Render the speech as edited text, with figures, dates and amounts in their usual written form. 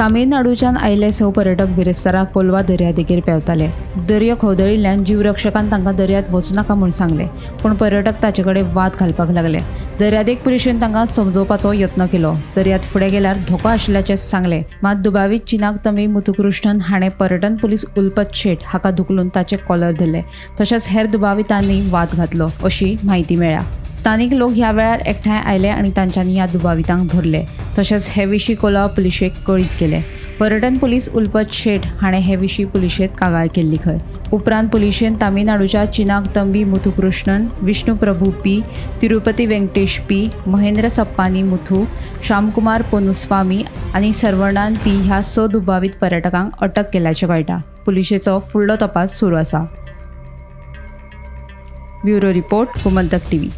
तामिळनाडूच्यान आयिल्ले 6 पर्यटक बिरेस्तारा कोलवा दर्यादेगेर पेंवताले। दर्यो खवदळिल्ल्यान जीवरक्षकान तांकां दर्यांत वचूं नाका म्हूण सांगलें, पूण पर्यटक ताचे कडेन वाद घालपाक लागले। दर्यादेग पुलिशेन तांकां समजोवपाचो यत्न केलो। दर्यांत फुडें गेल्यार धोको आशिल्ल्याचें सांगलें, मात दुबावीत चिनाक तमी मुथुकृष्णन हाणें पर्यटन पुलीस उल्पत शेट हाका धुकलून ताचे कॉलर धरले। तशेंच हेर दुबावितांनी वाद घातलो अशी म्हायती मेळ्ळ्या। स्थानीक लोक ह्या वेळार एकठांय आयले आनी तांच्यांनी ह्या दुबावितांक धरले। तशेंच हे विशीं कोलवा पुलिशेक कळीत केलें। पर्यटन पुलीस उल्पत शेट हाणें हे विशीं पुलिशेंत कागाळ केल्ली खंय। उपरांत पुलिशेन तामिळनाडूच्या चिनाक तंबी मुथुकृष्णन, विष्णु प्रभू पी, तिरुपती वेंकटेश पी, महेंद्र सप्पानी मुथू, श्यामकुमार पोनुस्वामी आनी सर्वणान पी ह्या 6 दुबावीत पर्यटकांक अटक केल्याचें कळटा। पुलिशेचो फुडलो तपास सुरू आसा। Bureau report, Gomantak TV.